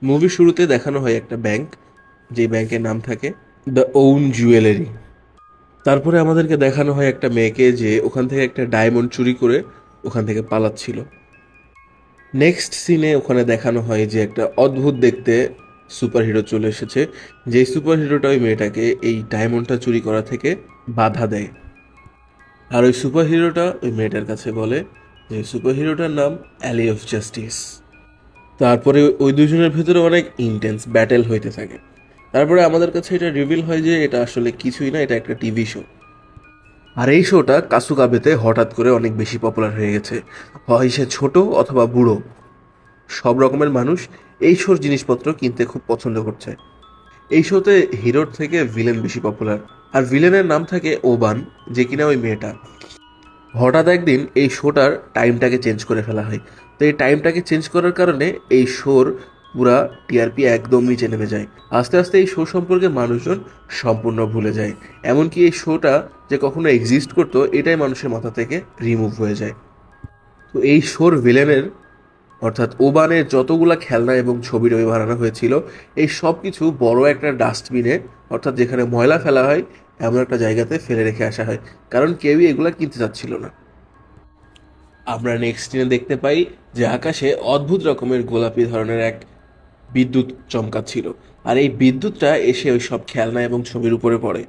মুভির শুরুতে দেখানো হয় একটা ব্যাংক, যে ব্যাংকের নাম থাকে দ্য ওন জুয়েলারি। তারপরে আমাদেরকে দেখানো হয় একটা মেয়েকে যে ওখান থেকে একটা ডায়মন্ড চুরি করে ওখান থেকে পালাচ্ছিল। নেক্সট সিনে ওখানে দেখানো হয় যে একটা অদ্ভুত দেখতে সুপারহিরো চলে এসেছে, যেই সুপারহিরোটা ওই মেয়েটাকে এই ডায়মন্ডটা চুরি করা থেকে বাধা দেয়। আর ওই সুপারহিরোটা ওই মেয়েটার কাছে বলে যে সুপারহিরোটার নাম অ্যালি অফ জাস্টিস। তারপরে ওই দুজনের ভেতরে অনেক ইন্টেন্স ব্যাটেল হইতে থাকে। তারপরে আমাদের কাছে এটা রিভিল হয় যে এটা আসলে কিছুই না, এটা একটা টিভি শো। আর এই শোটা কাসুকাবেতে হঠাৎ করে অনেক বেশি পপুলার হয়ে গেছে। হয় সে ছোট অথবা বুড়ো, সব রকমের মানুষ এই শোর জিনিসপত্র কিনতে খুব পছন্দ করছে। এই শোতে হিরোর থেকে ভিলেন বেশি পপুলার, আর ভিলেনের নাম থাকে ওবান, যে কিনা ওই মেয়েটা। হঠাৎ একদিন এই শোটার টাইমটাকে চেঞ্জ করে ফেলা হয়। তো এই টাইমটাকে চেঞ্জ করার কারণে এই শোর পুরা টিআরপি একদম নিচে নেমে যায়। আস্তে আস্তে এই শো সম্পর্কে মানুষজন সম্পূর্ণ ভুলে যায়। এমনকি এই শোটা যে কখনো এক্সিস্ট করতো এটাই মানুষের মাথা থেকে রিমুভ হয়ে যায়। তো এই শোর ভিলেনের অর্থাৎ ওবানের যতগুলা খেলনা এবং ছবি টবি বানানো হয়েছিল, এই সব কিছু বড় একটা ডাস্টবিনে, অর্থাৎ যেখানে ময়লা ফেলা হয় এমন একটা জায়গাতে ফেলে রেখে আসা হয়, কারণ কেউই এগুলা কিনতে চাচ্ছিল না। আমরা নেক্সট দিনে দেখতে পাই যে আকাশে অদ্ভুত রকমের গোলাপি ধরনের এক বিদ্যুৎ চমকাচ্ছিল, আর এই বিদ্যুৎটা এসে ওই সব খেলনা এবং ছবির উপরে পড়ে।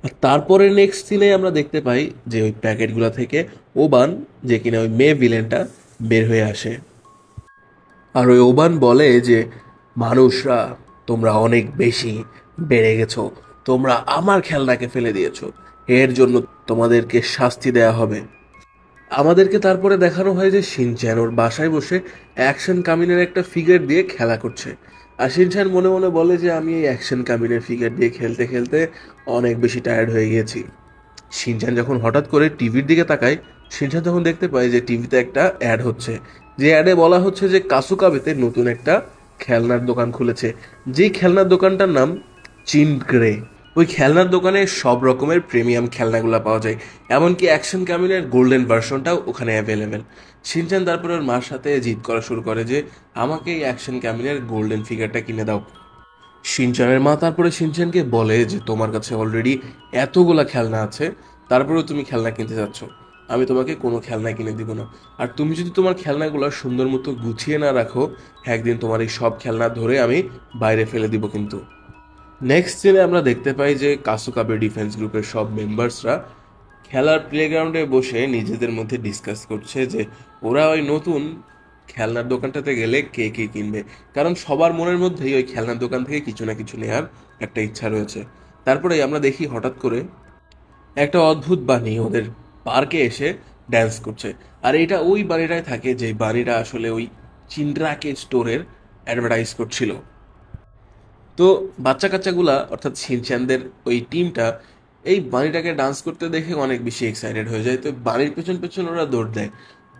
আর তারপরে নেক্সট সিনে আমরা দেখতে পাই যে ওই প্যাকেটগুলো থেকে ওবান, যে কিনা ওই মেয়ে ভিলেনটা, বের হয়ে আসে। আর ওই ওবান বলে যে মানুষরা, তোমরা অনেক বেশি বেড়ে গেছো, তোমরা আমার খেলনাকে ফেলে দিয়েছো, এর জন্য তোমাদেরকে শাস্তি দেয়া হবে। আমাদেরকে তারপরে দেখানো হয় যে শিনচ্যান ওর বাসায় বসে অ্যাকশন কামিনের একটা ফিগার দিয়ে খেলা করছে। আর শিনচ্যান মনে মনে বলে যে আমি এই অ্যাকশন কামিনের ফিগার দিয়ে খেলতে খেলতে অনেক বেশি টায়ার্ড হয়ে গিয়েছি। শিনচ্যান যখন হঠাৎ করে টিভির দিকে তাকায়, শিনচ্যান তখন দেখতে পায় যে টিভিতে একটা অ্যাড হচ্ছে, যে অ্যাডে বলা হচ্ছে যে কাসুকাবেতে নতুন একটা খেলনার দোকান খুলেছে, যেই খেলনার দোকানটার নাম চিনগ্রে। ওই খেলনার দোকানে সব রকমের প্রিমিয়াম খেলনাগুলো পাওয়া যায়, এমনকি অ্যাকশন কামিনের গোল্ডেন ভার্সনটাও ওখানে অ্যাভেলেবেল। শিনচ্যান তারপরে ওর মার সাথে জিদ করা শুরু করে যে আমাকে এই অ্যাকশন কামিনের গোল্ডেন ফিগারটা কিনে দাও। শিনচ্যানের মা তারপরে শিনচ্যানকে বলে যে তোমার কাছে অলরেডি এতগুলা খেলনা আছে, তারপরেও তুমি খেলনা কিনতে যাচ্ছ, আমি তোমাকে কোনো খেলনা কিনে দিব না। আর তুমি যদি তোমার খেলনাগুলো সুন্দর মতো গুছিয়ে না রাখো, একদিন তোমার এই সব খেলনা ধরে আমি বাইরে ফেলে দিব কিন্তু। নেক্সট সিনে আমরা দেখতে পাই যে কাসুকাবে ডিফেন্স গ্রুপের সব মেম্বার্সরা খেলার প্লেগ্রাউন্ডে বসে নিজেদের মধ্যে ডিসকাস করছে যে ওরা ওই নতুন খেলনার দোকানটাতে গেলে কে কে কিনবে, কারণ সবার মনের মধ্যেই ওই খেলনার দোকান থেকে কিছু না কিছু নেওয়ার একটা ইচ্ছা রয়েছে। তারপরে আমরা দেখি হঠাৎ করে একটা অদ্ভুত বাণী ওদের পার্কে এসে ড্যান্স করছে। আর এটা ওই বাণীটাই থাকে যে বাণীটা আসলে ওই চিন্ড্রাকে স্টোরের অ্যাডভার্টাইজ করছিল। তো বাচ্চা কাচ্চাগুলা অর্থাৎ শিনচ্যানদের ওই টিমটা এই বাণীটাকে ডান্স করতে দেখে অনেক বেশি এক্সাইটেড হয়ে যায়। তো বাণীর পেছন পেছন ওরা দৌড় দেয়।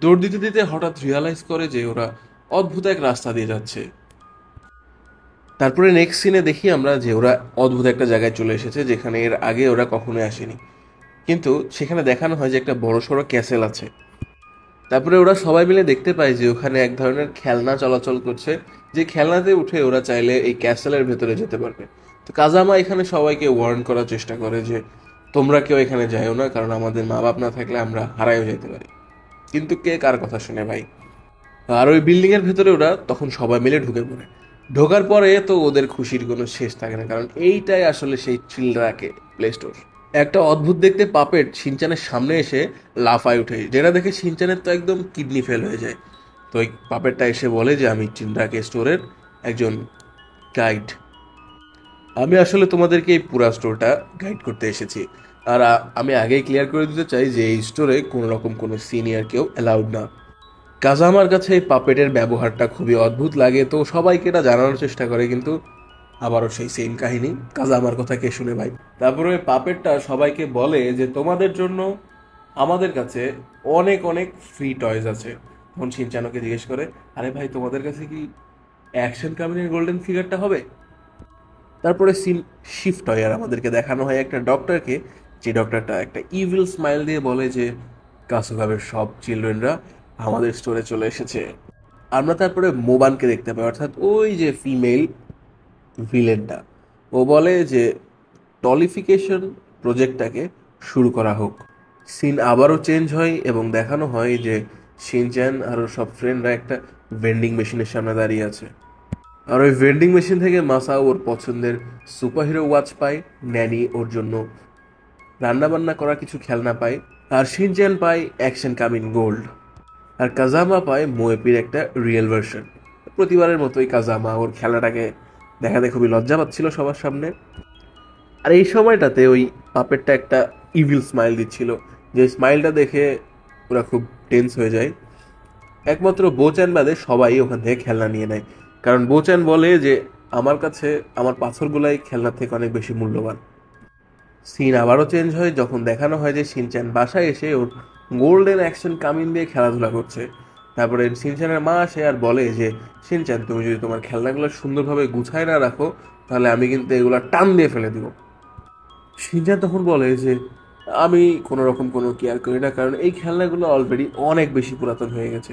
দৌড় দিতে দিতে হঠাৎ রিয়ালাইজ করে যে ওরা অদ্ভুত এক রাস্তা দিয়ে যাচ্ছে। তারপরে নেক্সট সিনে দেখি আমরা যে ওরা অদ্ভুত একটা জায়গায় চলে এসেছে, যেখানে এর আগে ওরা কখনোই আসেনি। কিন্তু সেখানে দেখানো হয় যে একটা বড় সড়ো ক্যাসেল আছে। তারপরে ওরা সবাই মিলে দেখতে পায় যে ওখানে এক ধরনের খেলনা চলাচল করছে, যে খেলনাতে উঠে ওরা চাইলে এই ক্যাসেলের ভেতরে যেতে পারবে। তো কাজামা এখানে সবাইকে ওয়ার্ন করার চেষ্টা করে যে তোমরা কেউ এখানে যাইও না, কারণ আমাদের মা বাপ না থাকলে আমরা হারাইও যেতে পারি। কিন্তু কে কার কথা শুনে ভাই। আর ওই বিল্ডিং এর ভেতরে ওরা তখন সবাই মিলে ঢুকে পড়ে। ঢোকার পরে তো ওদের খুশির কোনো শেষ থাকে না, কারণ এইটাই আসলে সেই চিলড্রাকে প্লে স্টোর। একটা অদ্ভুত দেখতে পাপেট শিনচানের সামনে এসে লাফায় উঠে, যেটা দেখে শিনচানের তো একদম কিডনি ফেল হয়ে যায়। তো ওই পাপেটটা এসে বলে যে আমি চিন্ড্রাকে স্টোরের একজন গাইড, আমি আসলে তোমাদেরকে এই পুরা স্টোরটা গাইড করতে এসেছি। আর আমি আগেই ক্লিয়ার করে দিতে চাই যে এই স্টোরে কোনো রকম কোনো সিনিয়র কেউ অ্যালাউড না। কাজামার কাছে এই পাপেটের ব্যবহারটা খুবই অদ্ভুত লাগে, তো সবাইকে এটা জানানোর চেষ্টা করে, কিন্তু আবারও সেই সেম কাহিনী, কাজামার কথা কে শুনে ভাই। তারপরে ওই পাপেটটা সবাইকে বলে যে তোমাদের জন্য আমাদের কাছে অনেক অনেক ফ্রি টয়েস আছে। তখন শিনচানোকে জিজ্ঞেস করে আরে ভাই তোমাদের কাছে কি অ্যাকশন কামিনের গোল্ডেন ফিগারটা হবে? তারপরে সিন শিফট হয় আর আমাদেরকে দেখানো হয় একটা ডক্টরকে, যে ডক্টরটা একটা ইভিল স্মাইল দিয়ে বলে যে কাসুগাবের সব চিলড্রেনরা আমাদের স্টোরে চলে এসেছে, আমরা তারপরে মোবানকে দেখতে পাই, অর্থাৎ ওই যে ফিমেল ভিলেনটা। ও বলে যে টলিফিকেশন প্রজেক্টটাকে শুরু করা হোক। সিন আবারও চেঞ্জ হয় এবং দেখানো হয় যে শিনচ্যান আর ওর সব ফ্রেন্ডরা একটা ভেন্ডিং মেশিনের সামনে দাঁড়িয়ে আছে। আর ওই ভেন্ডিং মেশিন থেকে মাসাও ওর পছন্দের সুপারহিরো ওয়াচ পায়, ন্যানি ওর জন্য রান্নাবান্না করা কিছু খেলনা পায়, আর শিনচ্যান পায় অ্যাকশন কামিন গোল্ড, আর কাজামা পায় মোয়েপির একটা রিয়েল ভার্সন। প্রতিবারের মতোই কাজামা ওর খেলাটাকে দেখাতে খুবই লজ্জা পাচ্ছিল সবার সামনে। আর এই সময়টাতে ওই পাপেটটা একটা ইভিল স্মাইল দিচ্ছিল, যে স্মাইলটা দেখে ওরা খুব টেন্স হয়ে যায়। একমাত্র বোচান বাদে সবাই ওখান থেকে খেলনা নিয়ে নেয়, কারণ বোচান বলে যে আমার কাছে আমার পাথরগুলাই খেলনার থেকে অনেক বেশি মূল্যবান। সিন আবারও চেঞ্জ হয় যখন দেখানো হয় যে শিনচ্যান বাসায় এসে ওর গোল্ডেন অ্যাকশন কামিন দিয়ে খেলাধুলা করছে। তারপরে শিনচ্যানের মা আসে আর বলে যে শিনচ্যান, তুমি যদি তোমার খেলনাগুলো সুন্দরভাবে গুছায় না রাখো তাহলে আমি কিন্তু এগুলো টান দিয়ে ফেলে দিব। শিনচ্যান তখন বলে যে আমি কোনো রকম কোনো কেয়ার করি না, কারণ এই খেলনাগুলো অলরেডি অনেক বেশি পুরাতন হয়ে গেছে।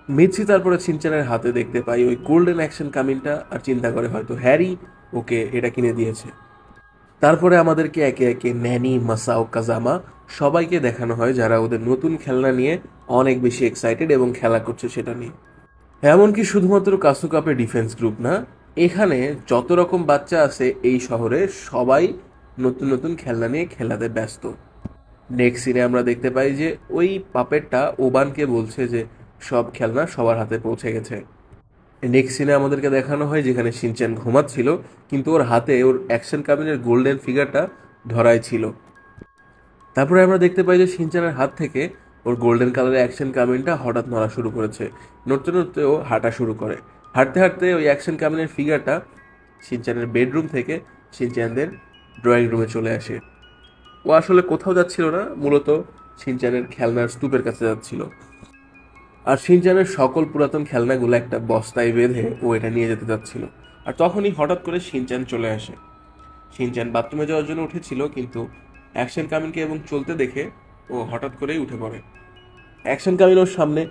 মিৎসি তারপরে শিনচ্যানের হাতে দেখতে পাই ওই গোল্ডেন অ্যাকশন কামিনটা, আর চিন্তা করে হয়তো হ্যারি ওকে এটা কিনে দিয়েছে। তারপরে আমাদেরকে একে একে ন্যানি, মাসাও, কাজামা সবাইকে দেখানো হয় যারা ওদের নতুন খেলনা নিয়ে অনেক বেশি এক্সাইটেড এবং খেলা করছে সেটা নিয়ে। এমনকি শুধুমাত্র কাসুকাপের ডিফেন্স গ্রুপ না, এখানে যত রকম বাচ্চা আছে এই শহরে সবাই নতুন নতুন খেলনা নিয়ে খেলাতে ব্যস্ত। নেক্সট সিনে আমরা দেখতে পাই যে ওই পাপেটটা ওবানকে বলছে যে সব খেলনা সবার হাতে পৌঁছে গেছে। নেক্সট সিনে আমাদেরকে দেখানো হয় যেখানে শিনচ্যান ঘুমাচ্ছিল, কিন্তু ওর হাতে ওর অ্যাকশন কামিনের গোল্ডেন ফিগারটা ধরাই ছিল। তারপরে আমরা দেখতে পাই যে শিনচ্যানের হাত থেকে ওর গোল্ডেন কালারের অ্যাকশন কামিনটা হঠাৎ নড়া শুরু করেছে। নড়তে নড়তে ও হাঁটা শুরু করে। হাঁটতে হাঁটতে ওই অ্যাকশন কামিনের ফিগারটা শিনচ্যানের বেডরুম থেকে শিনচ্যানদের ড্রয়িং রুমে চলে আসে। ও আসলে কোথাও যাচ্ছিল না, মূলত শিনচ্যানের খেলনার স্তূপের কাছে যাচ্ছিল। আর শিনচ্যানের সকল পুরাতন খেলনাগুলো একটা বস্তায় বেঁধে ও এটা নিয়ে যেতে যাচ্ছিল। আর তখনই হঠাৎ করে শিনচ্যান চলে আসে। শিনচ্যান বাথরুমে যাওয়ার জন্য উঠেছিল, কিন্তু অ্যাকশন কামিনকে এবং চলতে দেখে ও হঠাৎ করেই উঠে পড়ে। অ্যাকশন কামিন ওর সামনে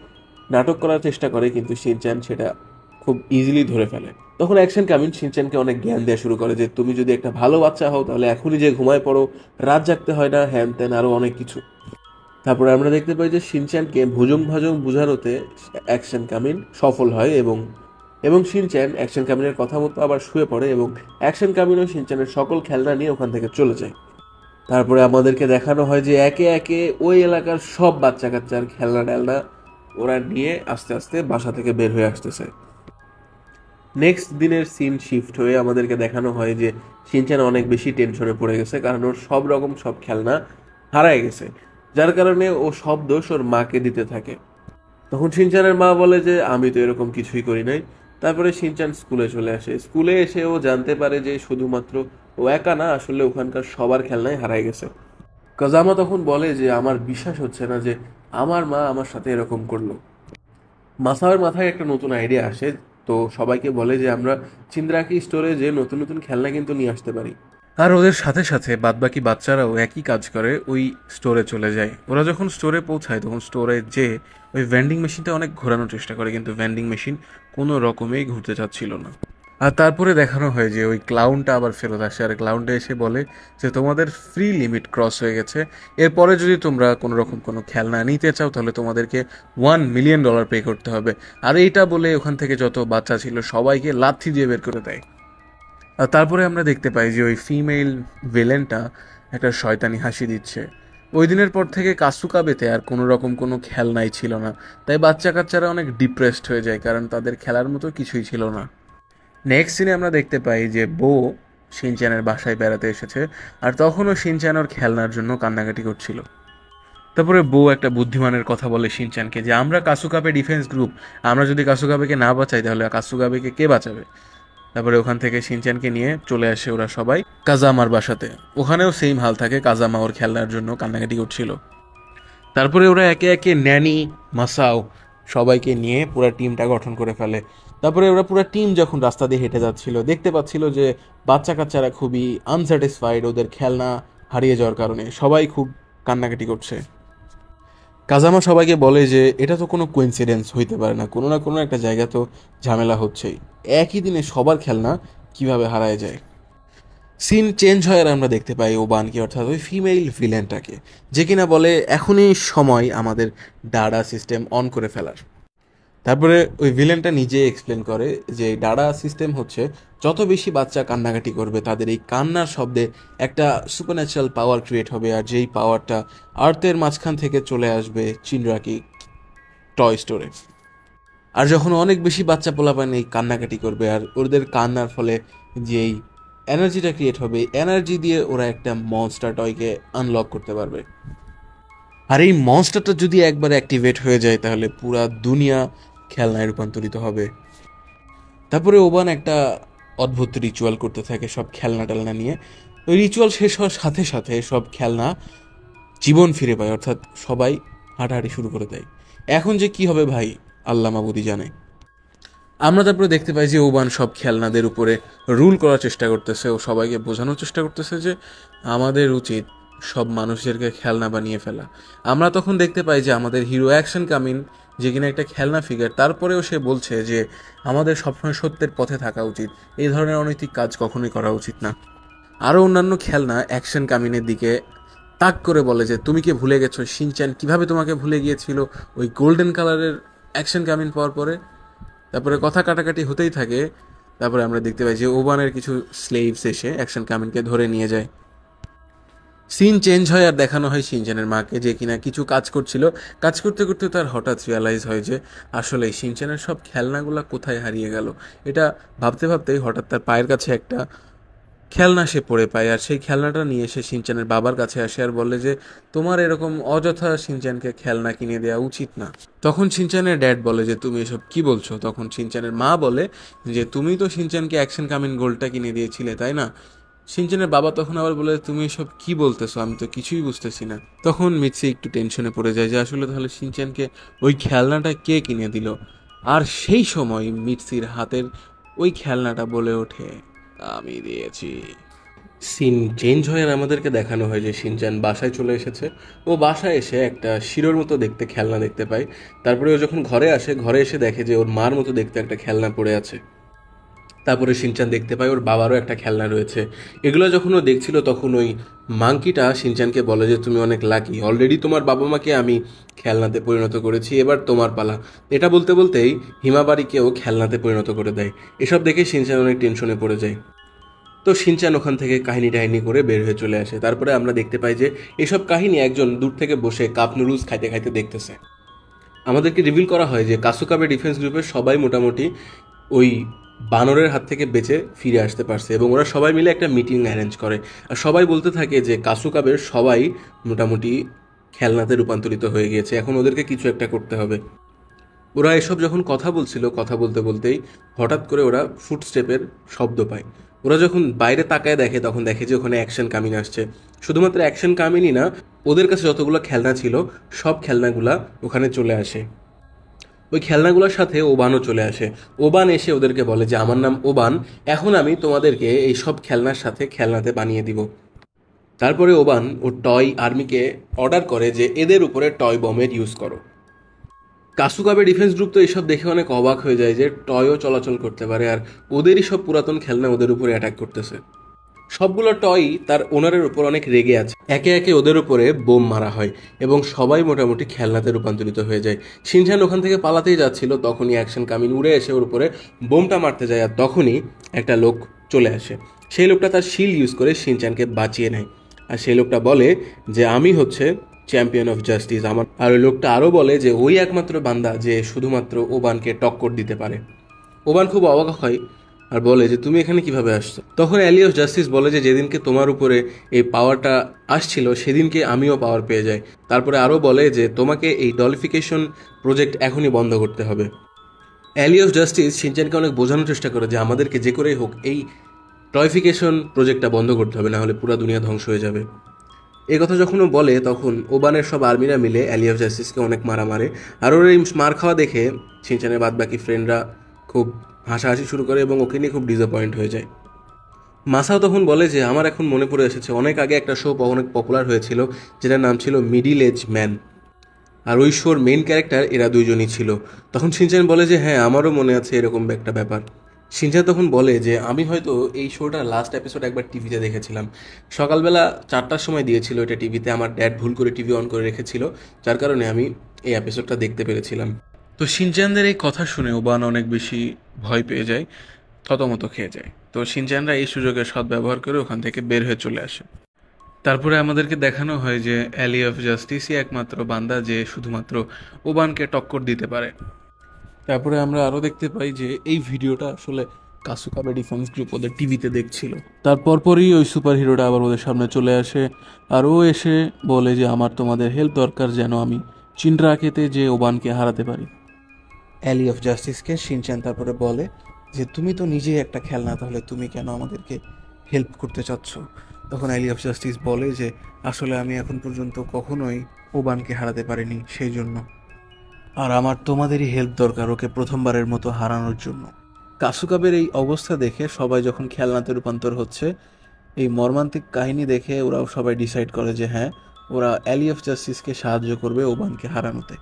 নাটক করার চেষ্টা করে, কিন্তু শিনচ্যান সেটা খুব ইজিলি ধরে ফেলে। তখন অ্যাকশন কামিন শিনচ্যানকে অনেক জ্ঞান দেওয়া শুরু করে যে তুমি যদি একটা ভালো বাচ্চা হও তাহলে এখনই যে ঘুমায় পড়ো, রাত জাগতে হয় না, হ্যান ত্যান আরও অনেক কিছু। তারপরে আমরা দেখতে পাই যে শিনচ্যানকে ভুজং ভাজং বুঝানোতে অ্যাকশন কামিন সফল হয় এবং শিনচ্যান অ্যাকশন কামিনের কথা মতো আবার শুয়ে পড়ে এবং অ্যাকশন কামিনও শিনচ্যানের সকল খেলনা নিয়ে ওখান থেকে চলে যায়। তারপরে আমাদেরকে দেখানো হয় যে একে একে ওই এলাকার সব বাচ্চা কাচ্চার খেলনা টেলনা ওরা নিয়ে আস্তে আস্তে বাসা থেকে বের হয়ে আসতেছে। নেক্সট দিনের সিন শিফট হয়ে আমাদেরকে দেখানো হয় যে শিনচ্যান অনেক বেশি টেনশনে পড়ে গেছে, কারণ ওর সব রকম সব খেলনা হারায় গেছে, যার কারণে ও সব দোষ ওর মাকে দিতে থাকে। তখন শিনচ্যানের মা বলে যে আমি তো এরকম কিছুই করি নাই। তারপরে শিনচ্যান স্কুলে চলে আসে। স্কুলে এসে ও জানতে পারে যে শুধুমাত্র ও একা না, আসলে ওখানকার সবার খেলনাই হারায় গেছে। কাজামা তখন বলে যে আমার বিশ্বাস হচ্ছে না যে আমার মা আমার সাথে এরকম করলো। মাসাওয়ের মাথায় একটা নতুন আইডিয়া আসে, তো সবাইকে বলে যে আমরা চিন্দ্রাকি স্টোরে যে নতুন নতুন খেলনা কিন্তু নিয়ে আসতে পারি। আর ওদের সাথে সাথে বাদবাকি বাচ্চারাও একই কাজ করে, ওই স্টোরে চলে যায়। ওরা যখন স্টোরে পৌঁছায় তখন স্টোরে যে ওই ভেন্ডিং মেশিনটা অনেক ঘোরানোর চেষ্টা করে, কিন্তু ভেন্ডিং মেশিন কোনো রকমেই ঘুরতে চাচ্ছিল না। আর তারপরে দেখানো হয় যে ওই ক্লাউনটা আবার ফেরত আসে, আর ক্লাউনটা এসে বলে যে তোমাদের ফ্রি লিমিট ক্রস হয়ে গেছে, এরপরে যদি তোমরা কোনো রকম কোনো খেলনা নিতে চাও তাহলে তোমাদেরকে $1 মিলিয়ন পে করতে হবে। আর এইটা বলে ওখান থেকে যত বাচ্চা ছিল সবাইকে লাথি দিয়ে বের করে দেয়। আর তারপরে আমরা দেখতে পাই যে ওই ফিমেল ভিলেনটা একটা শয়তানি হাসি দিচ্ছে। ওই দিনের পর থেকে কাসুকাবেতে আর কোনো রকম কোনো খেলনাই ছিল না, তাই বাচ্চা কাচ্চারা অনেক ডিপ্রেসড হয়ে যায়, কারণ তাদের খেলার মতো কিছুই ছিল না। নেক্সট সিনে আমরা দেখতে পাই যে বো শিনচ্যানের বাসায় বেড়াতে এসেছে, আর তখনও শিনচ্যান ওর খেলনার জন্য কান্নাকাটি করছিল। তারপরে বো একটা বুদ্ধিমানের কথা বলে শিনচ্যানকে যে আমরা কাসুকাবে ডিফেন্স গ্রুপ, আমরা যদি কাসুকাবেকে না বাঁচাই তাহলে কাসুকাবেকে কে বাঁচাবে। তারপরে ওখান থেকে শিনচ্যানকে নিয়ে চলে আসে ওরা সবাই কাজামার বাসাতে। ওখানেও সেম হাল থাকে, কাজামা ওর খেলনার জন্য কান্নাকাটি করছিল। তারপরে ওরা একে একে ন্যানি, মাসাও সবাইকে নিয়ে পুরো টিমটা গঠন করে ফেলে। তারপরে ওরা পুরো টিম যখন রাস্তা দিয়ে হেঁটে যাচ্ছিল দেখতে পাচ্ছিল যে বাচ্চা কাচ্চারা খুবই আনস্যাটিসফাইড ওদের খেলনা হারিয়ে যাওয়ার কারণে, সবাই খুব কান্নাকাটি করছে। কাজামা সবাইকে বলে যে এটা তো কোনো কোইন্সিডেন্স হইতে পারে না, কোনো না কোনো একটা জায়গা তো ঝামেলা হচ্ছেই, একই দিনে সবার খেলনা কিভাবে হারায় যায়। সিন চেঞ্জ হয় আর আমরা দেখতে পাই ওবানকে, অর্থাৎ ওই ফিমেল ভিলেনটাকে, যে কিনা বলে এখনই সময় আমাদের ডাডা সিস্টেম অন করে ফেলার। তারপরে ওই ভিলেনটা নিজে এক্সপ্লেন করে যে ডাডা সিস্টেম হচ্ছে যত বেশি বাচ্চা কান্নাকাটি করবে তাদের এই কান্নার শব্দে একটা সুপারন্যাচারাল পাওয়ার ক্রিয়েট হবে, আর যেই পাওয়ারটা আর্থের মাঝখান থেকে চলে আসবে চিনরাকি টয় স্টোরে। আর যখন অনেক বেশি বাচ্চা পোলাপান এই কান্নাকাটি করবে আর ওদের কান্নার ফলে যেই এনার্জিটা ক্রিয়েট হবে, এনার্জি দিয়ে ওরা একটা মনস্টার টয়কে আনলক করতে পারবে। আর এই মনস্টারটা যদি একবার অ্যাক্টিভেট হয়ে যায় তাহলে পুরা দুনিয়া খেলনায় রূপান্তরিত হবে। তারপরে ওবান একটা অদ্ভুত রিচুয়াল করতে থাকে সব খেলনা টেলনা নিয়ে। ওই রিচুয়াল শেষ হওয়ার সাথে সাথে সব খেলনা জীবন ফিরে পায়, অর্থাৎ সবাই হাঁটাহাঁটি শুরু করে দেয়। এখন যে কি হবে ভাই, আল্লাহ মাবুদি জানে। আমরা তারপরে দেখতে পাই যে ওবান সব খেলনাদের উপরে রুল করার চেষ্টা করতেছে, ও সবাইকে বোঝানোর চেষ্টা করতেছে যে আমাদের উচিত সব মানুষদেরকে খেলনা বানিয়ে ফেলা। আমরা তখন দেখতে পাই যে আমাদের হিরো অ্যাকশন কামিন, যে কিনা একটা খেলনা ফিগার, তারপরেও সে বলছে যে আমাদের সবসময় সত্যের পথে থাকা উচিত, এই ধরনের অনৈতিক কাজ কখনোই করা উচিত না। আরও অন্যান্য খেলনা অ্যাকশন কামিনের দিকে তাক করে বলে যে তুমি কি ভুলে গেছো শিনচ্যান কিভাবে তোমাকে ভুলে গিয়েছিল ওই গোল্ডেন কালারের অ্যাকশন কামিন পাওয়ার পরে। তারপরে কথা কাটাকাটি হতেই থাকে। তারপরে আমরা দেখতে পাই যে ওবানের কিছু স্লেভস এসে অ্যাকশন কামিনকে ধরে নিয়ে যায়। সিন চেঞ্জ হয় আর দেখানো হয় শিনচ্যানের মাকে, যে কিনা কিছু কাজ করছিল, কাজ করতে করতে তার হঠাৎ রিয়ালাইজ হয় যে আসলে শিনচ্যানের সব খেলনাগুলো কোথায় হারিয়ে গেল। এটা ভাবতে ভাবতেই হঠাৎ তার পায়ের কাছে একটা খেলনা সে পড়ে পায়, আর সেই খেলনাটা নিয়ে এসে শিনচ্যানের বাবার কাছে আসে আর বলে যে তোমার এরকম অযথা শিনচ্যানকে খেলনা কিনে দেওয়া উচিত না। তখন শিনচ্যানের ড্যাড বলে যে তুমি এসব কি বলছো। তখন শিনচ্যানের মা বলে যে তুমি তো শিনচ্যানকে অ্যাকশন কামিন গোল্ডটা কিনে দিয়েছিলে তাই না। শিনচ্যানের বাবা তখন আবার বলে তুমি এসব কি বলতেছো, আমি তো কিছুই বুঝতেছি না। তখন মিৎসি একটু টেনশনে পড়ে যায় যে আসলে তাহলে শিনচ্যানকে ওই খেলনাটা কে কিনে দিল। আর সেই সময় মিৎসির হাতের ওই খেলনাটা বলে ওঠে আমি দিয়েছি। সিন চেঞ্জ হয় আর আমাদেরকে দেখানো হয় যে শিনচ্যান বাসায় চলে এসেছে। ও বাসায় এসে একটা শিরোর মতো দেখতে খেলনা দেখতে পায়। তারপরে ও যখন ঘরে আসে, ঘরে এসে দেখে যে ওর মার মতো দেখতে একটা খেলনা পড়ে আছে। তারপরে শিনচ্যান দেখতে পায় ওর বাবারও একটা খেলনা রয়েছে। এগুলো যখন ও দেখছিল তখন ওই মাংকিটা শিনচ্যানকে বলে যে তুমি অনেক লাকি, অলরেডি তোমার বাবা মাকে আমি খেলনাতে পরিণত করেছি, এবার তোমার পালা। এটা বলতে বলতেই হিমাবারিকেও খেলনাতে পরিণত করে দেয়। এসব দেখে শিনচ্যান অনেক টেনশনে পড়ে যায়। তো শিনচ্যান ওখান থেকে কাহিনী টাহিনী করে বের হয়ে চলে আসে। তারপরে আমরা দেখতে পাই যে এসব কাহিনী একজন দূর থেকে বসে কাপ নুডলস খাইতে খাইতে দেখতেছে। আমাদেরকে রিভিল করা হয় যে কাসুকাবে ডিফেন্স গ্রুপের সবাই মোটামুটি ওই বানরের হাত থেকে বেঁচে ফিরে আসতে পারছে, এবং ওরা সবাই মিলে একটা মিটিং অ্যারেঞ্জ করে। আর সবাই বলতে থাকে যে কাসুকাবের সবাই মোটামুটি খেলনাতে রূপান্তরিত হয়ে গিয়েছে, এখন ওদেরকে কিছু একটা করতে হবে। ওরা এসব যখন কথা বলছিল, কথা বলতে বলতেই হঠাৎ করে ওরা ফুটস্টেপের শব্দ পায়। ওরা যখন বাইরে তাকায় দেখে তখন দেখে যে ওখানে অ্যাকশন কামিন আসছে। শুধুমাত্র অ্যাকশন কামিনই না, ওদের কাছে যতগুলো খেলনা ছিল সব খেলনাগুলা ওখানে চলে আসে। ওই খেলনাগুলোর সাথে ওবানও চলে আসে। ওবান এসে ওদেরকে বলে যে আমার নাম ওবান, এখন আমি তোমাদেরকে এই সব খেলনার সাথে খেলনাতে বানিয়ে দিব। তারপরে ওবান ও টয় আর্মিকে অর্ডার করে যে এদের উপরে টয় বমের ইউজ করো। কাসুকাবে ডিফেন্স গ্রুপ তো এইসব দেখে অনেক অবাক হয়ে যায় যে টয়ও চলাচল করতে পারে, আর ওদেরই সব পুরাতন খেলনা ওদের উপরে অ্যাটাক করতেছে। সবগুলো টয় তার ওনারের উপর অনেক রেগে আছে। একে একে ওদের উপরে বোম মারা হয় এবং সবাই মোটামুটি খেলনাতে রূপান্তরিত হয়ে যায়। শিনচ্যান ওখান থেকে পালাতেই যাচ্ছিল, তখনই অ্যাকশন কামিন উড়ে এসে ওর উপরে বোমটা মারতে যায়, আর তখনই একটা লোক চলে আসে। সেই লোকটা তার শিল ইউজ করে শিনচ্যানকে বাঁচিয়ে নেয়। আর সেই লোকটা বলে যে আমি হচ্ছে চ্যাম্পিয়ন অফ জাস্টিস আমার। আর ওই লোকটা আরও বলে যে ওই একমাত্র বান্দা যে শুধুমাত্র ওবানকে টক্কর দিতে পারে। ওবান খুব অবাক হয় আর বলে যে তুমি এখানে কিভাবে আসছো। তখন অ্যালি অফ জাস্টিস বলে যে যেদিনকে তোমার উপরে এই পাওয়ারটা আসছিল সেদিনকে আমিও পাওয়ার পেয়ে যাই। তারপরে আরও বলে যে তোমাকে এই ডলিফিকেশন প্রজেক্ট এখনই বন্ধ করতে হবে। অ্যালি অফ জাস্টিস শিনচ্যানকে অনেক বোঝানোর চেষ্টা করে যে আমাদেরকে যে করেই হোক এই টলিফিকেশন প্রজেক্টটা বন্ধ করতে হবে, না হলে পুরো দুনিয়া ধ্বংস হয়ে যাবে। এই কথা যখন ও বলে তখন ওবানের সব আর্মিরা মিলে অ্যালি অফ জাস্টিসকে অনেক মারা মারে। আর ওর এই মার খাওয়া দেখে শিনচ্যানের বাদ বাকি ফ্রেন্ডরা খুব হাসাহাসি শুরু করে এবং ওকে নিয়ে খুব ডিসঅ্যাপয়েন্ট হয়ে যায়। মাসাও তখন বলে যে আমার এখন মনে পড়ে এসেছে অনেক আগে একটা শো অনেক পপুলার হয়েছিল যেটার নাম ছিল মিডিল এজ ম্যান। আর ওই শোর মেইন ক্যারেক্টার এরা দুইজনই ছিল। তখন শিনচান বলে যে হ্যাঁ, আমারও মনে আছে এরকম একটা ব্যাপার। শিনচান তখন বলে যে আমি হয়তো এই শোটার লাস্ট এপিসোড একবার টিভিতে দেখেছিলাম। সকালবেলা 4টার সময় দিয়েছিল এটা টিভিতে, আমার ড্যাড ভুল করে টিভি অন করে রেখেছিল, যার কারণে আমি এই এপিসোডটা দেখতে পেরেছিলাম। তো শিনচানদের এই কথা শুনে ওবান অনেক বেশি ভয় পেয়ে যায়, থতমত খেয়ে যায়। তো শিনচানরা এই সুযোগের সদ্ব্যবহার করে ওখান থেকে বের হয়ে চলে আসে। তারপরে আমাদেরকে দেখানো হয় যে অ্যালি অফ জাস্টিসই একমাত্র বান্দা যে শুধুমাত্র ওবানকে টক্কর দিতে পারে। তারপরে আমরা আরও দেখতে পাই যে এই ভিডিওটা আসলে কাসুকাবে ডিফেন্স গ্রুপ ওদের টিভিতে দেখছিল। তারপরই ওই সুপার হিরোটা আবার ওদের সামনে চলে আসে, আর ও এসে বলে যে আমার তোমাদের হেল্প দরকার, যেন আমি চিনরাকেতে যে ওবানকে হারাতে পারি। অ্যালি অফ জাস্টিসকে শিনচ্যান তারপরে বলে যে তুমি তো নিজেই একটা খেলনা, তাহলে তুমি কেন আমাদেরকে হেল্প করতে চাচ্ছ? তখন অ্যালি অফ জাস্টিস বলে যে আসলে আমি এখন পর্যন্ত কখনোই ওবানকে হারাতে পারিনি, সেই জন্য, আর আমার তোমাদেরই হেল্প দরকার ওকে প্রথমবারের মতো হারানোর জন্য। কাসুকাবের এই অবস্থা দেখে সবাই যখন খেলনাতে রূপান্তর হচ্ছে, এই মর্মান্তিক কাহিনী দেখে ওরাও সবাই ডিসাইড করে যে হ্যাঁ, ওরা অ্যালি অফ জাস্টিসকে সাহায্য করবে ওবানকে হারানোতে।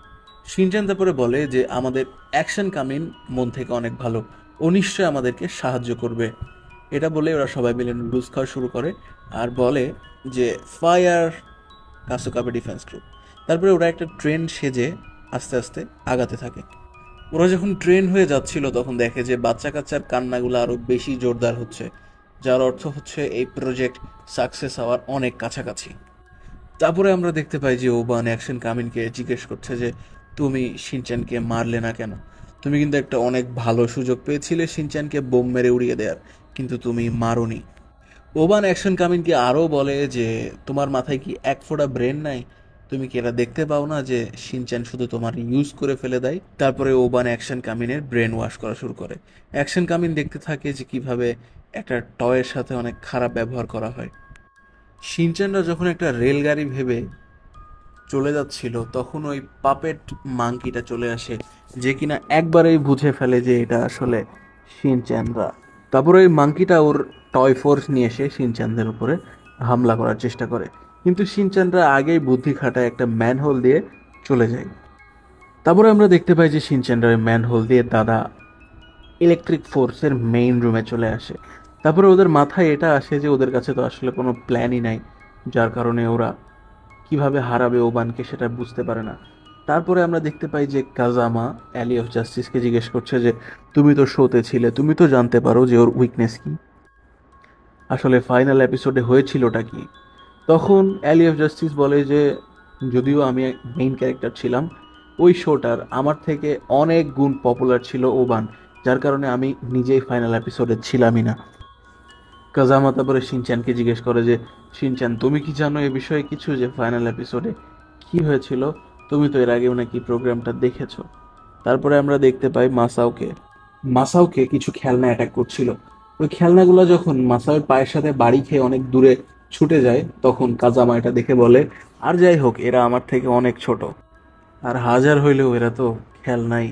শিনচান তারপরে বলে যে আমাদের অ্যাকশন কামিন মন থেকে অনেক ভালো, ও নিশ্চয়ই আমাদেরকে সাহায্য করবে। এটা বলে ওরা সবাই মিলে নুডলস খাওয়া শুরু করে আর বলে যে ফায়ার কাসুকাবে ডিফেন্স গ্রুপ। তারপরে ওরা একটা ট্রেন সেজে আস্তে আস্তে আগাতে থাকে। ওরা যখন ট্রেন হয়ে যাচ্ছিল তখন দেখে যে বাচ্চা কাচ্চার কান্নাগুলো আরও বেশি জোরদার হচ্ছে, যার অর্থ হচ্ছে এই প্রজেক্ট সাকসেস হওয়ার অনেক কাছাকাছি। তারপরে আমরা দেখতে পাই যে ওবান অ্যাকশন কামিনকে জিজ্ঞেস করছে যে তুমি শিনচ্যানকে মারলে না কেন? তুমি কিন্তু একটা অনেক ভালো সুযোগ পেয়েছিলে শিনচ্যানকে বোম মেরে উড়িয়ে দেওয়ার, কিন্তু তুমি মারোনি। ওবান অ্যাকশন কামিনকে আরও বলে যে তোমার মাথায় কি এক ফোঁটা ব্রেন নাই? তুমি কি এটা দেখতে পাও না যে শিনচ্যান শুধু তোমার ইউজ করে ফেলে দেয়? তারপরে ওবান অ্যাকশন কামিনের ব্রেন ওয়াশ করা শুরু করে। অ্যাকশন কামিন দেখতে থাকে যে কিভাবে একটা টয়ের সাথে অনেক খারাপ ব্যবহার করা হয়। শিনচ্যানরা যখন একটা রেলগাড়ি ভেবে চলে যাচ্ছিল তখন ওই পাপেট মাংকিটা চলে আসে, যে কিনা একবারেই বুঝে ফেলে যে এটা আসলে শিনচ্যানরা। তারপরে ওই মাংকিটা ওর টয় ফোর্স নিয়ে এসে শিনচ্যানদের উপরে হামলা করার চেষ্টা করে, কিন্তু শিনচ্যানরা আগেই বুদ্ধি খাটায় একটা ম্যানহোল দিয়ে চলে যায়। তারপরে আমরা দেখতে পাই যে শিনচ্যানরা ওই ম্যানহোল দিয়ে দাদা ইলেকট্রিক ফোর্সের মেইন রুমে চলে আসে। তারপরে ওদের মাথায় এটা আসে যে ওদের কাছে তো আসলে কোনো প্ল্যানই নাই, যার কারণে ওরা কিভাবে হারাবে ওবানকে সেটা বুঝতে পারে না। তারপরে আমরা দেখতে পাই যে কাজামা অ্যালি অফ জাস্টিসকে জিজ্ঞেস করছে যে তুমি তো শোতে ছিলে, তুমি তো জানতে পারো যে ওর উইকনেস কি, আসলে ফাইনাল এপিসোডে হয়েছিলটা কি? তখন অ্যালি অফ জাস্টিস বলে যে যদিও আমি মেইন ক্যারেক্টার ছিলাম ওই শোটার, আমার থেকে অনেক গুণ পপুলার ছিল ওবান, যার কারণে আমি নিজেই ফাইনাল এপিসোডে ছিলামই না। কাজামা তারপরে শিনচ্যানকে জিজ্ঞেস করে যে শিনচ্যান তুমি কি জানো এ বিষয়ে কিছু, যে ফাইনাল এপিসোডে কি হয়েছিল? তুমি তো এর আগেও নাকি প্রোগ্রামটা দেখেছো। তারপরে আমরা দেখতে পাই মাসাওকে কিছু খেলনা অ্যাটাক করছিল। ওই খেলনাগুলো যখন মাসাওয়ের পায়ের সাথে বাড়ি খেয়ে অনেক দূরে ছুটে যায় তখন কাজামা এটা দেখে বলে আর যাই হোক, এরা আমার থেকে অনেক ছোট, আর হাজার হইলেও এরা তো খেলনাই।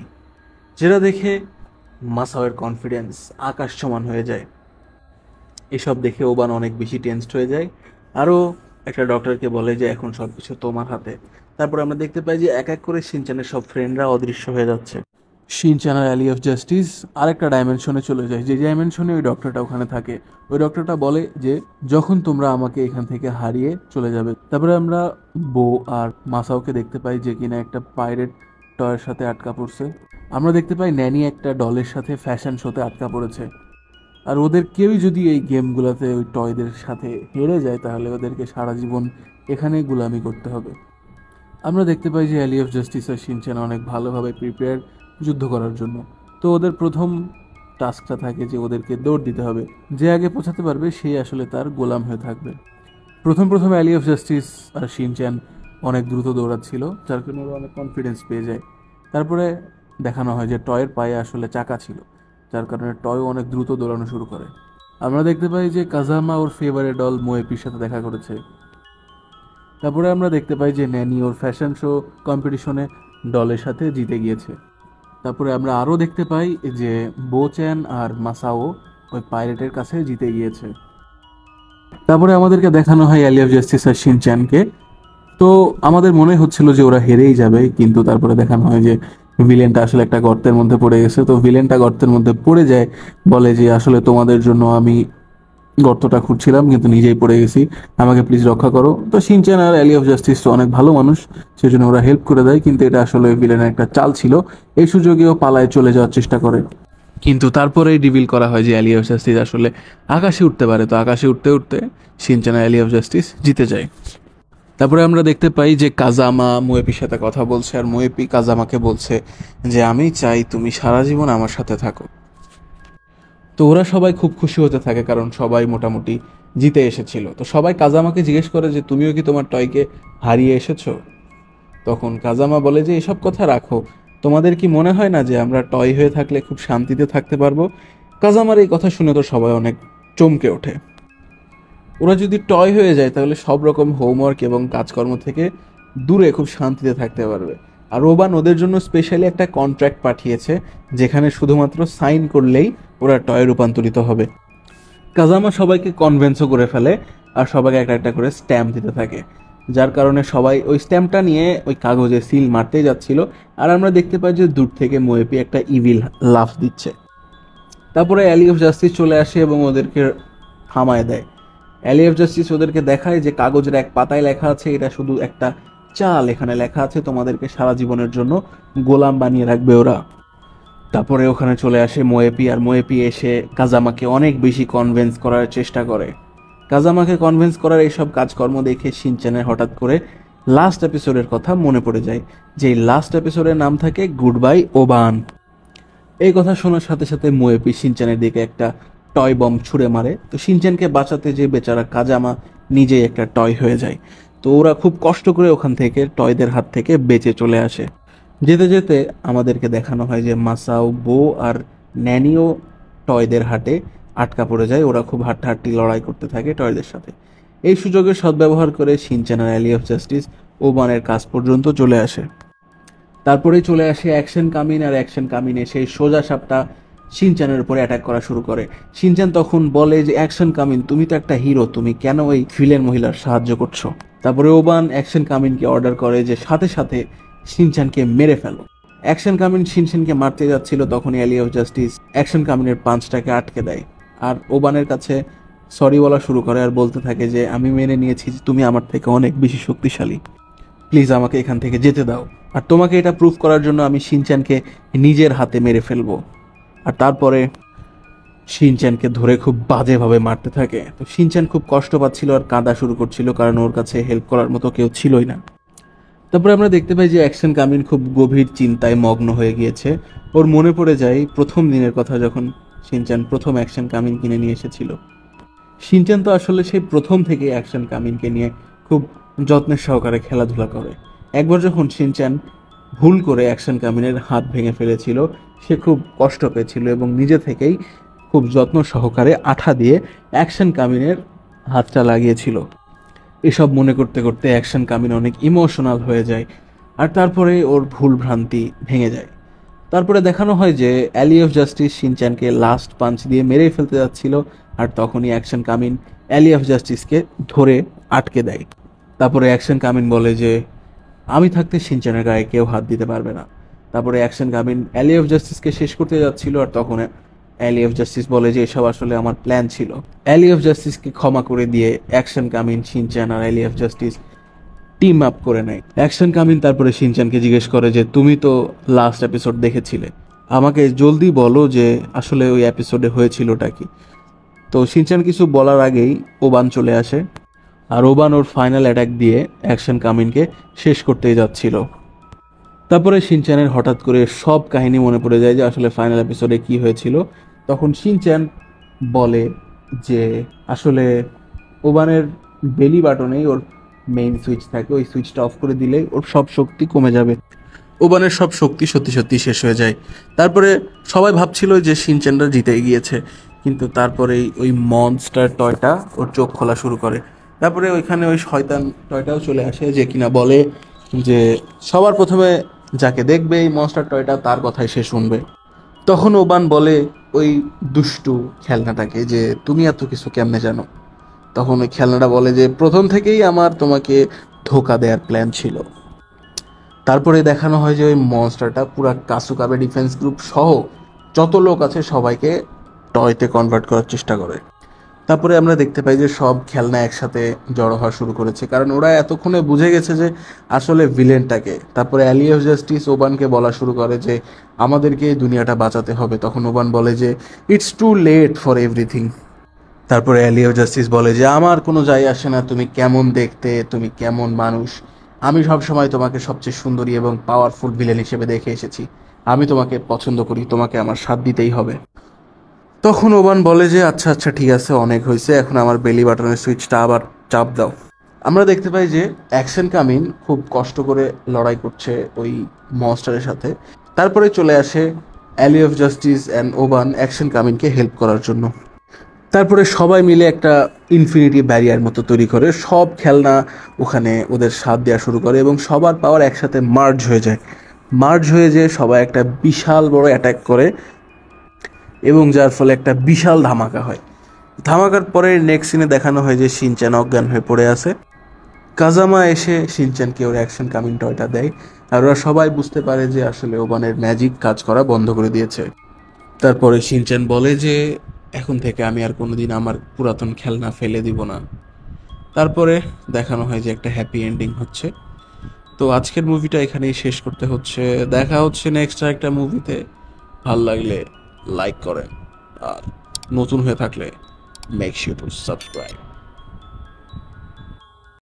যেটা দেখে মাসাওয়ের কনফিডেন্স আকাশ সমান হয়ে যায়। এসব দেখে ওবান অনেক বেশি টেনসড হয়ে যায়, আরও একটা ডক্টরকে বলে যে এখন সব কিছু তোমার হাতে। তারপর আমরা দেখতে পাই যে এক এক করে শিনচ্যানের সব ফ্রেন্ডরা অদৃশ্য হয়ে যাচ্ছে। শিনচ্যান আর অ্যালি অফ জাস্টিস আরেকটা ডাইমেনশনে চলে যায়, যে ডাইমেনশনে ওই ডক্টরটা ওখানে থাকে। ওই ডক্টরটা বলে যে যখন তোমরা আমাকে এখান থেকে হারিয়ে চলে যাবে। তারপরে আমরা বো আর মাসাওকে দেখতে পাই যে কিনা একটা পাইরেট টয়ের সাথে আটকা পড়ছে। আমরা দেখতে পাই ন্যানি একটা ডলের সাথে ফ্যাশন শোতে আটকা পড়েছে, আর ওদের কেউই যদি এই গেমগুলোতে ওই টয়দের সাথে হেরে যায় তাহলে ওদেরকে সারা জীবন এখানে গুলামি করতে হবে। আমরা দেখতে পাই যে অ্যালি অফ জাস্টিস আর শিনচ্যান অনেক ভালোভাবে প্রিপেয়ার যুদ্ধ করার জন্য। তো ওদের প্রথম টাস্কটা থাকে যে ওদেরকে দৌড় দিতে হবে, যে আগে পৌঁছাতে পারবে সেই আসলে তার গোলাম হয়ে থাকবে। প্রথম অ্যালি অফ জাস্টিস আর শিনচ্যান অনেক দ্রুত দৌড়াচ্ছিল, যার কারণে ওরা অনেক কনফিডেন্স পেয়ে যায়। তারপরে দেখানো হয় যে টয়ের পায়ে আসলে চাকা ছিল, যার কারণে টয়ও অনেক দ্রুত দৌড়ানো শুরু করে। আমরা দেখতে পাই যে কাজামা ওর ফেভারিট ডল মোয়েপির সাথে দেখা করেছে। তারপরে আমরা দেখতে পাই যে ন্যানি ওর ফ্যাশন শো কম্পিটিশনে ডলের সাথে জিতে গিয়েছে। তারপরে আমরা আরও দেখতে পাই যে বোচ্যান আর মাসাও ওই পাইরেটের কাছে জিতে গিয়েছে। তারপরে আমাদেরকে দেখানো হয় অ্যালি অফ জাস্টিস আর শিনচ্যানকে। তো তো আমাদের মনে হচ্ছিল যে ওরা হেরেই যাবে, কিন্তু তারপরে দেখানো হয় যে ভিলেনটা আসলে একটা গর্তের মধ্যে পড়ে গেছে। তো ভিলেনটা গর্তের মধ্যে পড়ে যায়, বলে যে আসলে তোমাদের জন্য আমি গর্তটা খুঁড়ছিলাম কিন্তু নিজেই পড়ে গেছি, আমাকে প্লিজ রক্ষা করো। তো শিনচ্যান আর অ্যালি অফ জাস্টিস তো অনেক ভালো মানুষ, সেজন্য ওরা হেল্প করে দেয়, কিন্তু এটা আসলে ভিলেনের একটা চাল ছিল। এই সুযোগেও পালায় চলে যাওয়ার চেষ্টা করে, কিন্তু তারপরেই রিভিল করা হয় যে অ্যালি অফ জাস্টিস আসলে আকাশে উঠতে পারে। তো আকাশে উঠতে উঠতে শিনচ্যান আর অ্যালি অফ জাস্টিস জিতে যায়। তারপরে আমরা দেখতে পাই যে কাজামা মোয়েপির সাথে কথা বলছে, আর মোয়েপি কাজামাকে বলছে যে আমি চাই তুমি সারা জীবন আমার সাথে থাকো। তো ওরা সবাই খুব খুশি হতে থাকে, কারণ সবাই মোটামুটি জিতে এসেছিল। তো সবাই কাজামাকে জিজ্ঞেস করে যে তুমিও কি তোমার টয়কে হারিয়ে এসেছো? তখন কাজামা বলে যে এসব কথা রাখো, তোমাদের কি মনে হয় না যে আমরা টয় হয়ে থাকলে খুব শান্তিতে থাকতে পারবো? কাজামার এই কথা শুনে তো সবাই অনেক চমকে ওঠে। ওরা যদি টয় হয়ে যায় তাহলে সব রকম হোমওয়ার্ক এবং কাজকর্ম থেকে দূরে খুব শান্তিতে থাকতে পারবে। আর ওবান ওদের জন্য স্পেশালি একটা কন্ট্রাক্ট পাঠিয়েছে, যেখানে শুধুমাত্র সাইন করলেই ওরা টয়ে রূপান্তরিত হবে। কাজামা সবাইকে কনভেন্সও করে ফেলে, আর সবাইকে একটা একটা করে স্ট্যাম্প দিতে থাকে, যার কারণে সবাই ওই স্ট্যাম্পটা নিয়ে ওই কাগজে সিল মারতেই যাচ্ছিল। আর আমরা দেখতে পাই যে দূর থেকে মোয়েপি একটা ইভিল লাফ দিচ্ছে। তারপরে অ্যালি অফ জাস্টিস চলে আসে এবং ওদেরকে থামায় দেয়। অ্যালি অফ জাস্টিস ওদেরকে দেখায় যে কাগজের এক পাতায় লেখা আছে এটা শুধু একটা চাল, এখানে লেখা আছে তোমাদেরকে সারা জীবনের জন্য গোলাম বানিয়ে রাখবে ওরা। তারপরে ওখানে চলে আসে মোয়েপি, আর মোয়েপি এসে কাজামাকে অনেক বেশি কনভিন্স করার চেষ্টা করে। কাজামাকে কনভিন্স করার এইসব কাজকর্ম দেখে শিনচ্যানের হঠাৎ করে লাস্ট এপিসোডের কথা মনে পড়ে যায়, যে লাস্ট এপিসোডের নাম থাকে গুড বাই ওবান। এই কথা শোনার সাথে সাথে মোয়েপি শিনচ্যানের দিকে একটা টয় বম ছুঁড়ে মারে। তো শিনচ্যানকে বাঁচাতে যে বেচারা কাজামা নিজেই একটা টয় হয়ে যায়। তো ওরা খুব কষ্ট করে ওখান থেকে টয়দের হাত থেকে বেঁচে চলে আসে। যেতে যেতে আমাদেরকে দেখানো হয় যে মাসাও, বো আর ন্যানিও টয়দের হাটে আটকা পড়ে যায়। ওরা খুব হাড্ডাহাড্ডি লড়াই করতে থাকে টয়দের সাথে। এই সুযোগের সদ্ব্যবহার করে শিনচ্যান আর অ্যালি অফ জাস্টিস ওবানের কাছ পর্যন্ত চলে আসে। তারপরেই চলে আসে অ্যাকশন কামিন, আর অ্যাকশন কামিন এসে সোজা সাপটা শিনচ্যানের উপরে অ্যাটাক করা শুরু করে। শিনচ্যান তখন বলে যে অ্যাকশন কামিন তুমি তো একটা হিরো, তুমি কেন ওই ভিলেন মহিলার সাহায্য করছো? তারপরে ওবান অ্যাকশন কামিনকে অর্ডার করে যে সাথে সাথে শিনচ্যানকে মেরে ফেলো। অ্যাকশন কামিন শিনচ্যানকে মারতে যাচ্ছিল, তখনই অ্যালি অফ জাস্টিস অ্যাকশন কামিনের পাঁচটাকে আটকে দেয়। আর ওবানের কাছে সরি বলা শুরু করে, আর বলতে থাকে যে আমি মেনে নিয়েছি যে তুমি আমার থেকে অনেক বেশি শক্তিশালী, প্লিজ আমাকে এখান থেকে যেতে দাও। আর তোমাকে এটা প্রুফ করার জন্য আমি শিনচ্যানকে নিজের হাতে মেরে ফেলবো। আর তারপরে শিনচ্যানকে ধরে খুব বাজেভাবে মারতে থাকে। তো শিনচ্যান খুব কষ্ট পাচ্ছিল আর কাঁদা শুরু করছিল, কারণ ওর কাছে হেল্প করার মতো কেউ ছিলই না। তারপরে আমরা দেখতে পাই যে অ্যাকশন কামিন খুব গভীর চিন্তায় মগ্ন হয়ে গিয়েছে। ওর মনে পড়ে যায় প্রথম দিনের কথা, যখন শিনচ্যান প্রথম অ্যাকশন কামিন কিনে নিয়ে এসেছিল। শিনচ্যান তো আসলে সেই প্রথম থেকে অ্যাকশন কামিনকে নিয়ে খুব যত্নের সহকারে খেলাধুলা করে। একবার যখন শিনচ্যান ভুল করে অ্যাকশন কামিনের হাত ভেঙে ফেলেছিল, সে খুব কষ্ট পেয়েছিল এবং নিজে থেকেই খুব যত্ন সহকারে আঠা দিয়ে অ্যাকশন কামিনের হাতটা লাগিয়েছিল। এসব মনে করতে করতে অ্যাকশন কামিন অনেক ইমোশনাল হয়ে যায়, আর তারপরে ওর ভুল ভ্রান্তি ভেঙে যায়। তারপরে দেখানো হয় যে অ্যালি অফ জাস্টিস শিনচ্যানকে লাস্ট পাঞ্চ দিয়ে মেরে ফেলতে যাচ্ছিল, আর তখনই অ্যাকশন কামিন অ্যালি অফ জাস্টিসকে ধরে আটকে দেয়। তারপরে অ্যাকশন কামিন বলে যে আমি থাকতে শিনচ্যানের গায়ে কেউ হাত দিতে পারবে না। তারপরে অ্যাকশন কামিন অ্যালি অফ জাস্টিসকে শেষ করতে যাচ্ছিল, আর তখন অ্যালি অফ জাস্টিস বলে যে এসব আসলে আমার প্ল্যান ছিল। অ্যালি অফ জাস্টিসকে ক্ষমা করে দিয়ে অ্যাকশন কামিন, শিনচ্যান আর Ally of Justice team up করে নেয়। অ্যাকশন কামিন তারপরে শিনচ্যানকে জিজ্ঞেস করে যে তুমি তো লাস্ট এপিসোড দেখেছিলে, আমাকে জলদি বলো যে আসলে ওই এপিসোডে হয়েছিলটা কি। তো শিনচ্যান কিছু বলার আগেই ওবান চলে আসে, আর ওবান ওর ফাইনাল অ্যাটাক দিয়ে অ্যাকশন কামিনকে শেষ করতেই যাচ্ছিল। তারপরে শিনচ্যানের হঠাৎ করে সব কাহিনী মনে পড়ে যায় যে আসলে ফাইনাল এপিসোডে কি হয়েছিল। তখন শিনচ্যান বলে যে আসলে ওবানের বেলি বাটনেই ওর মেইন সুইচ থাকে, ওই সুইচটা অফ করে দিলেই ওর সব শক্তি কমে যাবে। ওবানের সব শক্তি সত্যি সত্যি শেষ হয়ে যায়। তারপরে সবাই ভাবছিল যে শিনচ্যানরা জিতে গিয়েছে, কিন্তু তারপরেই ওই মনস্টার টয়টা ওর চোখ খোলা শুরু করে। তারপরে ওইখানে ওই শয়তান টয়টাও চলে আসে, যে কিনা বলে যে সবার প্রথমে যাকে দেখবে এই মনস্টার টয়টা তার কথাই সে শুনবে। তখন ওবান বলে ওই দুষ্টু খেলনাটাকে যে তুমি এত কিছু কেমনে জানো? তখন ওই খেলনাটা বলে যে প্রথম থেকেই আমার তোমাকে ধোকা দেওয়ার প্ল্যান ছিল। তারপরে দেখানো হয় যে ওই মনস্টারটা পুরা কাসুকাবে ডিফেন্স গ্রুপ সহ যত লোক আছে সবাইকে টয়তে কনভার্ট করার চেষ্টা করে। তারপরে আমরা দেখতে পাই যে সব খেলনা একসাথে জড়ো হওয়া শুরু করেছে, কারণ ওরা এতক্ষণে বুঝে গেছে যে আসলে ভিলেনটাকে। তারপরে অ্যালি অফ জাস্টিস ওবানকে বলা শুরু করে যে আমাদেরকে এই দুনিয়াটা বাঁচাতে হবে। তখন ওবান বলে যে it's too late for everything. তারপরে অ্যালি অফ জাস্টিস বলে যে আমার কোনো যায় আসে না তুমি কেমন দেখতে, তুমি কেমন মানুষ, আমি সবসময় তোমাকে সবচেয়ে সুন্দরী এবং পাওয়ারফুল ভিলেন হিসেবে দেখে এসেছি, আমি তোমাকে পছন্দ করি, তোমাকে আমার সাথ দিতেই হবে। তখন ওবান বলে যে আচ্ছা আচ্ছা ঠিক আছে, অনেক হয়েছে, এখন আমার বেলি বাটনের সুইচটা আবার চাপ দাও। আমরা দেখতে পাই যে অ্যাকশন কামিন খুব কষ্ট করে লড়াই করছে ওই মনস্টারের সাথে। তারপরে চলে আসে Ally of Justice and Oban Action কামিনকে হেল্প করার জন্য। তারপরে সবাই মিলে একটা ইনফিনিটি ব্যারিয়ার মতো তৈরি করে, সব খেলনা ওখানে ওদের সাথ দেওয়া শুরু করে এবং সবার পাওয়ার একসাথে মার্জ হয়ে যায়। মার্জ হয়ে যেয়ে সবাই একটা বিশাল বড় অ্যাটাক করে এবং যার ফলে একটা বিশাল ধামাকা হয়। ধামাকার পরে নেক্সট সিনে দেখানো হয় যে শিনচ্যান অজ্ঞান হয়ে পড়ে আছে। কাজামা এসে শিনচ্যানকে ওর অ্যাকশন কামিং টয়টা দেয়, আর ওরা সবাই বুঝতে পারে যে আসলে ওবানের ম্যাজিক কাজ করা বন্ধ করে দিয়েছে। তারপরে শিনচ্যান বলে যে এখন থেকে আমি আর কোনোদিন আমার পুরাতন খেলনা ফেলে দিব না। তারপরে দেখানো হয় যে একটা হ্যাপি এন্ডিং হচ্ছে। তো আজকের মুভিটা এখানেই শেষ করতে হচ্ছে। দেখা হচ্ছে নেক্সট একটা মুভিতে। ভাল লাগলে লাইক করেন, আর নতুন হয়ে থাকলে মেক শিওর টু সাবস্ক্রাইব।